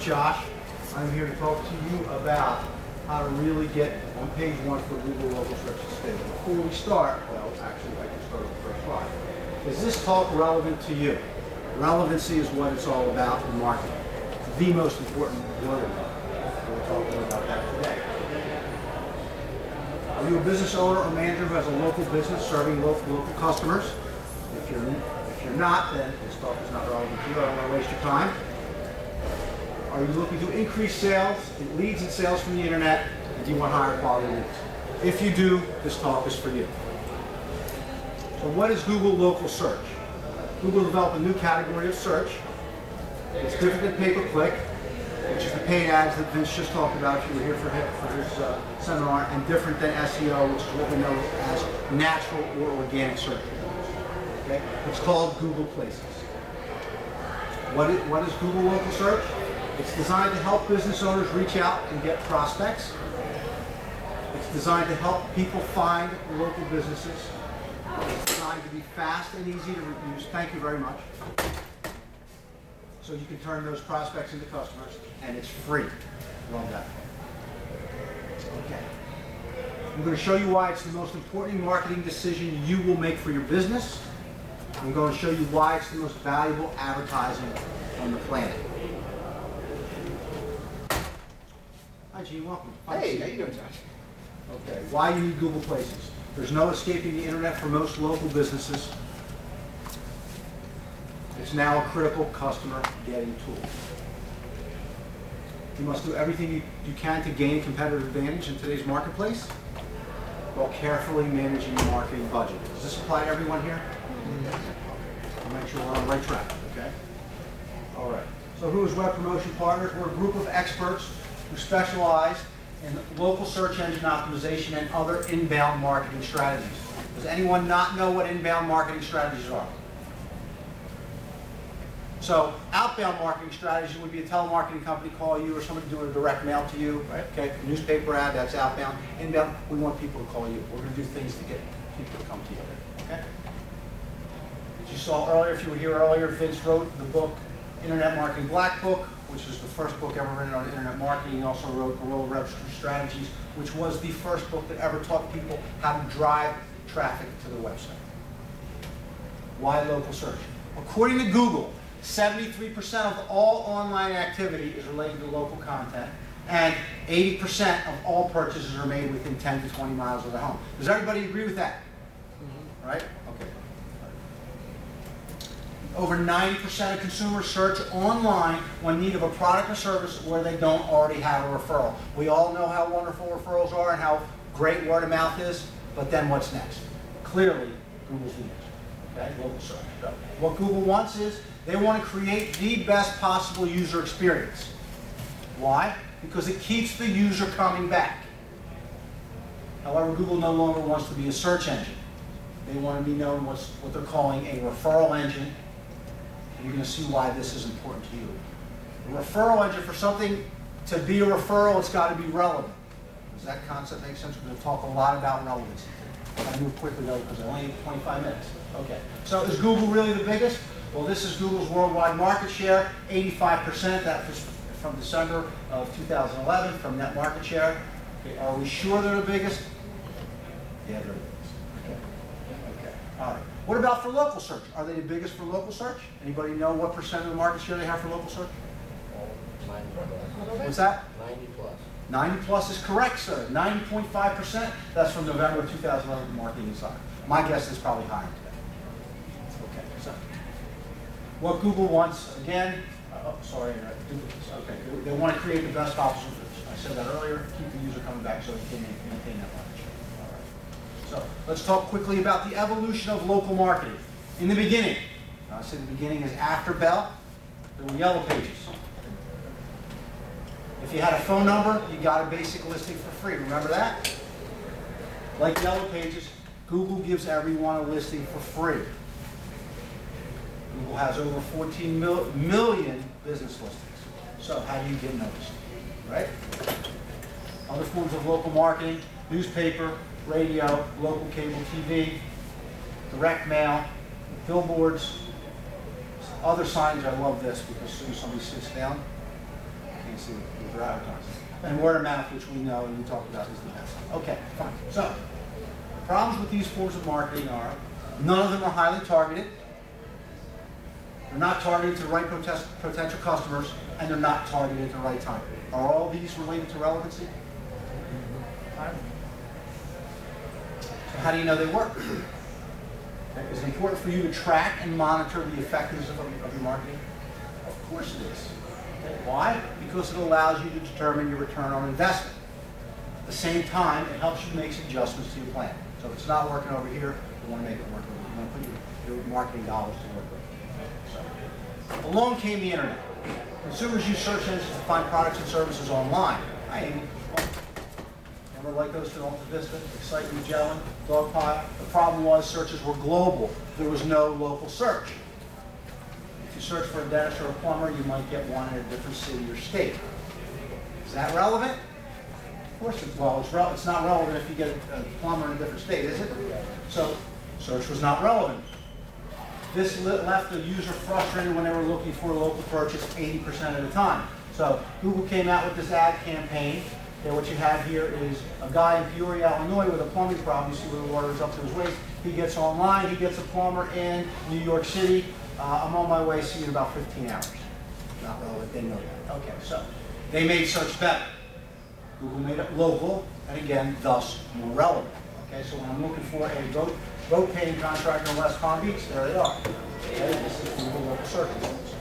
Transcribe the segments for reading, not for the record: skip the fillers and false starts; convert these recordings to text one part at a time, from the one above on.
Josh. I'm here to talk to you about how to really get on page one for Google Local Search Today. Before we start, well, actually, I can start with the first slide. Is this talk relevant to you? Relevancy is what it's all about in marketing. It's the most important word. We'll talk more about that today. Are you a business owner or manager who has a local business serving local customers? If you're not, then this talk is not relevant to you. I don't want to waste your time. Are you looking to increase sales, leads and sales from the internet, and do you want higher quality leads? If you do, this talk is for you. So what is Google Local Search? Google developed a new category of search. It's different than pay-per-click, which is the paid ads that Vince just talked about if you were here for his seminar, and different than SEO, which is what we know as natural or organic search. Okay? It's called Google Places. What is Google Local Search? It's designed to help business owners reach out and get prospects. It's designed to help people find local businesses. It's designed to be fast and easy to use. Thank you very much. So you can turn those prospects into customers, and it's free. Love that. Okay. I'm going to show you why it's the most important marketing decision you will make for your business. I'm going to show you why it's the most valuable advertising on the planet. Hi, Gene. Welcome. Hey, how you doing, Josh? Okay. Why you need Google Places? There's no escaping the internet for most local businesses. It's now a critical customer getting tool. You must do everything you can to gain a competitive advantage in today's marketplace while carefully managing your marketing budget. Does this apply to everyone here? Yes. I'll make sure we're on the right track. Okay. All right. So who is Web Promotion Partners? We're a group of experts who specialize in local search engine optimization and other inbound marketing strategies. Does anyone not know what inbound marketing strategies are? So outbound marketing strategy would be a telemarketing company call you or somebody doing a direct mail to you, right? Okay, newspaper ad, that's outbound. Inbound, we want people to call you. We're going to do things to get people to come to you. Okay? As you saw earlier, if you were here earlier, Vince wrote the book Internet Marketing Black Book, which is the first book ever written on internet marketing. He also wrote Guerrilla Rev Strategies, which was the first book that ever taught people how to drive traffic to their website. Why local search? According to Google, 73% of all online activity is related to local content, and 80% of all purchases are made within 10 to 20 miles of the home. Does everybody agree with that? Mm-hmm. Right? Okay. Over 90% of consumers search online when in need of a product or service where they don't already have a referral. We all know how wonderful referrals are and how great word of mouth is, but then what's next? Clearly, Google's the answer. Okay, local search. So what Google wants is they want to create the best possible user experience. Why? Because it keeps the user coming back. However, Google no longer wants to be a search engine. They want to be known as what they're calling a referral engine. You're going to see why this is important to you. A referral engine, for something to be a referral, it's got to be relevant. Does that concept make sense? We're going to talk a lot about relevancy. I move quickly though because I only have 25 minutes. Okay. So is Google really the biggest? Well, this is Google's worldwide market share, 85%. That was from December of 2011 from net market share. Okay. Are we sure they're the biggest? Yeah, they're the biggest. Okay. Okay. All right. What about for local search? Are they the biggest for local search? Anybody know what percent of the market share they have for local search? 90 plus. What's that? 90 plus. 90 plus is correct, sir. 90.5%. That's from November of 2011 Marketing Insider. My guess is probably higher today. Okay, so what Google wants, again, okay, they want to create the best possible search. I said that earlier, keep the user coming back so they can maintain that market share. All right. So let's talk quickly about the evolution of local marketing. In the beginning, I said the beginning is after Bell, there were yellow pages. If you had a phone number, you got a basic listing for free. Remember that? Like Yellow Pages, Google gives everyone a listing for free. Google has over 14 million business listings. So how do you get noticed? Right? Other forms of local marketing, newspaper, radio, local cable TV, direct mail, billboards, other signs. I love this because as soon as somebody sits down, can't see what they're advertising. And word of mouth, which we know and we talked about, is the best. Okay, fine. So, problems with these forms of marketing are none of them are highly targeted. They're not targeted to the right potential customers, and they're not targeted at the right time. Are all these related to relevancy? So how do you know they work? Is it important for you to track and monitor the effectiveness of your marketing? Of course it is. Okay. Why? Because it allows you to determine your return on investment. At the same time, it helps you make adjustments to your plan. So if it's not working over here, you want to make it work over here. You want to put your marketing dollars to work with. So, along came the internet. Consumers use search engines to find products and services online. Remember like those to Alta Vista, Excite, Magellan, Dogpile? The problem was searches were global. There was no local search. If you search for a dentist or a plumber, you might get one in a different city or state. Is that relevant? Of course it's, well, it's not relevant if you get a plumber in a different state, is it? So search was not relevant. This left the user frustrated when they were looking for a local purchase 80% of the time. So Google came out with this ad campaign. Okay, what you have here is a guy in Peoria, Illinois with a plumbing problem. You see where the water is up to his waist. He gets online, he gets a plumber in New York City. I'm on my way, see you in about 15 hours. Not relevant, they know that. Okay, so they made search better. Google made it local, and again, thus more relevant. Okay, so when I'm looking for a road painting contractor in West Palm Beach, there they are. Okay, this is Google local search results.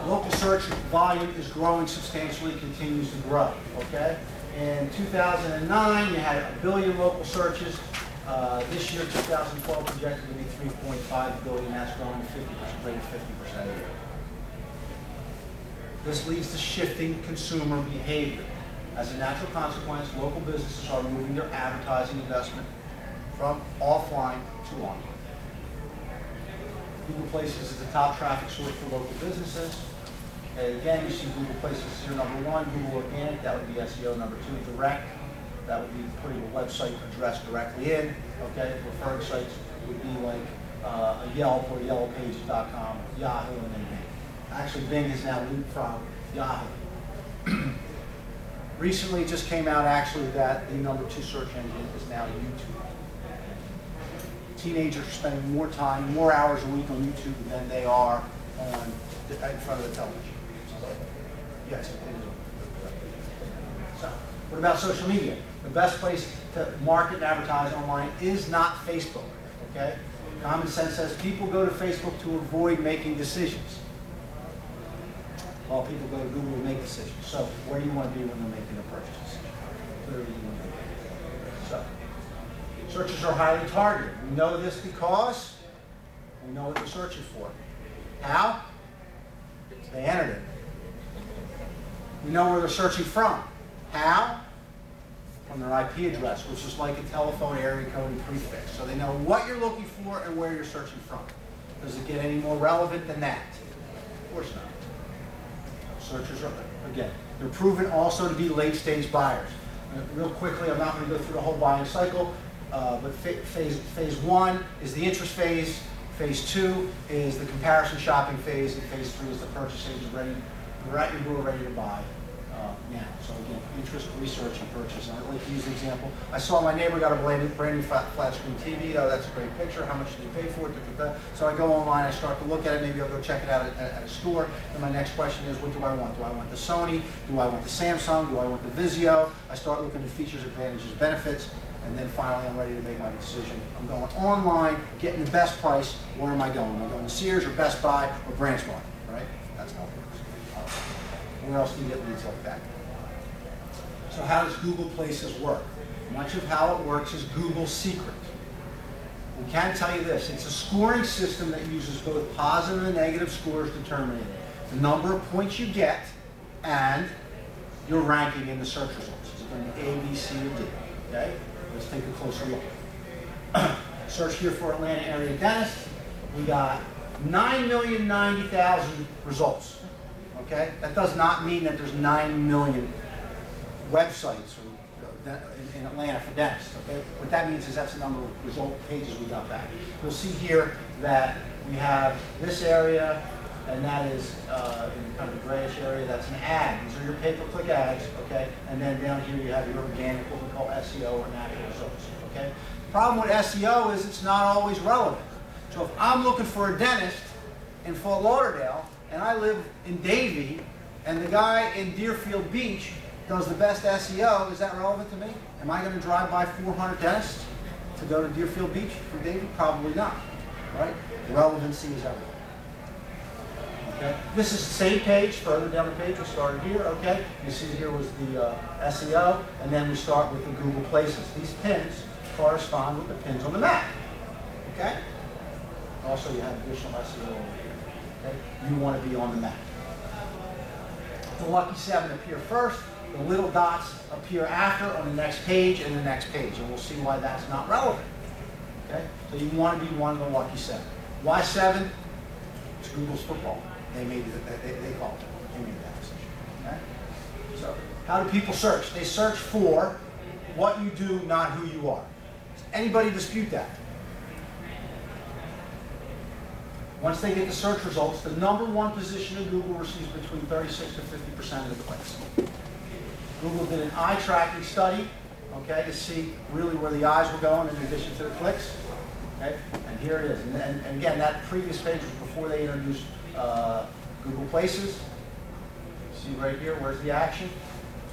Local search volume is growing substantially, continues to grow. Okay, in 2009, you had 1 billion local searches. This year, 2012, projected to be 3.5 billion. That's growing 50%, rate of 50% a year. This leads to shifting consumer behavior. As a natural consequence, local businesses are moving their advertising investment from offline to online. Google Places is the top traffic source for local businesses. And again, you see Google Places here, number 1, Google Organic, that would be SEO. Number 2, Direct, that would be putting a website address directly in. Okay, referring sites would be like a Yelp or yellowpages.com, Yahoo, and then Bing. Actually, Bing is now leapfrogged Yahoo. Recently, it just came out actually that the number 2 search engine is now YouTube. Teenagers are spending more time, more hours a week on YouTube than they are in front of the television. Yes, it is. So, what about social media? The best place to market and advertise online is not Facebook. Okay? Common sense says people go to Facebook to avoid making decisions. While people go to Google to make decisions. So, where do you want to be when they're making a purchase decision? Clearly, you want to be. So, searches are highly targeted. We know this because we know what they're searching for. How? They entered it. We know where they're searching from. How? From their IP address, which is like a telephone area code and prefix. So they know what you're looking for and where you're searching from. Does it get any more relevant than that? Of course not. Searchers are, again, they're proven also to be late-stage buyers. Real quickly, I'm not going to go through the whole buying cycle, but phase 1 is the interest phase. Phase 2 is the comparison shopping phase, and phase 3 is the purchase stage. You're at your door ready to buy now. So again, interest, research, and purchase. And I'd like to use an example. I saw my neighbor got a brand new flat screen TV. Oh, that's a great picture. How much did you pay for it? So I go online, I start to look at it. Maybe I'll go check it out at a store. And my next question is, what do I want? Do I want the Sony? Do I want the Samsung? Do I want the Vizio? I start looking at features, advantages, benefits. And then finally, I'm ready to make my decision. I'm going online, getting the best price. Where am I going? Am I going to Sears or Best Buy or Branch Mart? Right? That's how it works. Where else do you get leads like that? So how does Google Places work? Much of how it works is Google's secret. We can tell you this. It's a scoring system that uses both positive and negative scores to determine the number of points you get and your ranking in the search results. Is it going to be A, B, C, or D? Okay? Let's take a closer look. Search here for Atlanta area dentist. We got 9,090,000 results. Okay? That does not mean that there's 9 million websites in Atlanta for dentists. Okay? What that means is that's the number of result pages we got back. You'll see here that we have this area, and that is in kind of the grayish area, that's an ad. These are your pay-per-click ads, okay? And then down here you have your organic, what we call SEO or natural results, okay? Problem with SEO is it's not always relevant. So if I'm looking for a dentist in Fort Lauderdale, and I live in Davie, and the guy in Deerfield Beach does the best SEO, is that relevant to me? Am I going to drive by 400 dentists to go to Deerfield Beach from Davie? Probably not, right? Relevancy is everything. Okay. This is the same page, further down the page, we started here, okay? You see here was the SEO, and then we start with the Google Places. These pins correspond with the pins on the map, okay? Also, you have additional SEO over here, okay? You want to be on the map. The lucky 7 appear first, the little dots appear after on the next page and the next page, and we'll see why that's not relevant, okay? So you want to be one of the lucky 7. Why 7? It's Google's football. They made it, they called it. They made that decision. Okay? So, how do people search? They search for what you do, not who you are. Does anybody dispute that? Once they get the search results, the #1 position in Google receives between 36 to 50% of the clicks. Google did an eye tracking study, okay, to see really where the eyes were going in addition to the clicks. Okay? And here it is. And again, that previous page was before they introduced Google Places. See right here, where's the action?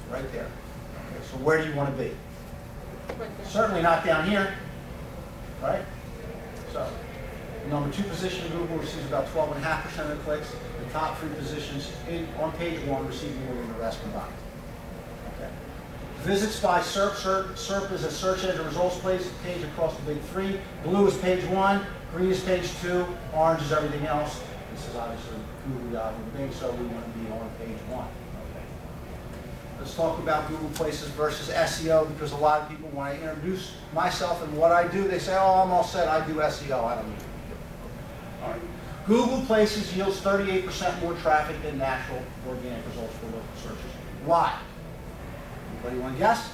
Right there. Okay, so where do you want to be? Certainly not down here, right? So, the #2 position in Google receives about 12.5% of the clicks. The top 3 positions on page 1 receive more than the rest combined. Okay. Visits by SERP. SERP is a search engine results page across the big 3. Blue is page 1, green is page 2, orange is everything else. This is obviously Google, Yahoo, Bing, so we want to be on page 1. Okay. Let's talk about Google Places versus SEO, because a lot of people, when I introduce myself and what I do, they say, oh, I'm all set, I do SEO, I don't need to. All right. Google Places yields 38% more traffic than natural organic results for local searches. Why? Anybody want to guess?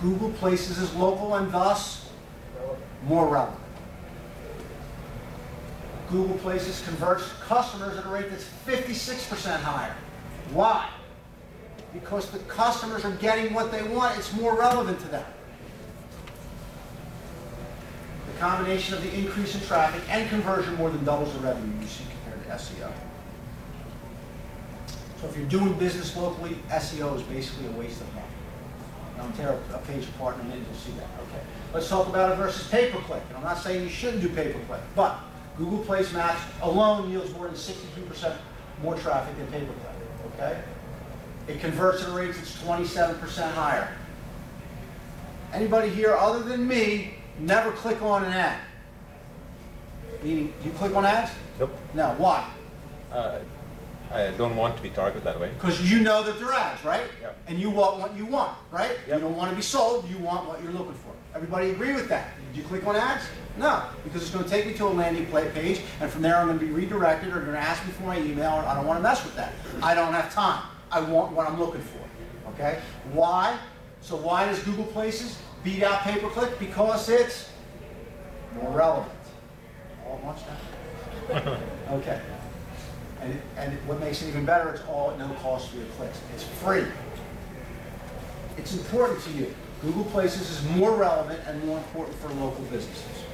Google Places is local and thus more relevant. Google Places converts customers at a rate that's 56% higher. Why? Because the customers are getting what they want. It's more relevant to them. The combination of the increase in traffic and conversion more than doubles the revenue you see compared to SEO. So if you're doing business locally, SEO is basically a waste of money. I'll tear a page apart in a minute, you'll see that. Okay. Let's talk about it versus pay-per-click. And I'm not saying you shouldn't do pay-per-click, but Google Place Maps alone yields more than 62% more traffic than pay-per-click. Okay? It converts at a rate that's 27% higher. Anybody here other than me never click on an ad? Meaning, do you click on ads? Nope. No. Why? I don't want to be targeted that way. Because you know that they're ads, right? Yep. And you want what you want, right? Yep. You don't want to be sold, you want what you're looking for. Everybody agree with that? Did you click on ads? No, because it's going to take me to a landing page, and from there I'm going to be redirected, or they're going to ask me for my email, and I don't want to mess with that. I don't have time. I want what I'm looking for, okay? Why? So why does Google Places beat out pay-per-click? Because it's more relevant. All at once now? Okay. And what makes it even better, it's all at no cost for your clicks. It's free. It's important to you. Google Places is more relevant and more important for local businesses.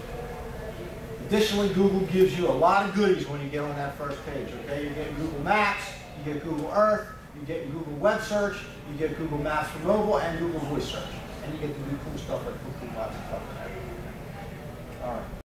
Additionally, Google gives you a lot of goodies when you get on that first page. Okay, you get Google Maps, you get Google Earth, you get Google Web Search, you get Google Maps for mobile, and Google Voice Search. And you get the new cool stuff like Google Maps and stuff. All right.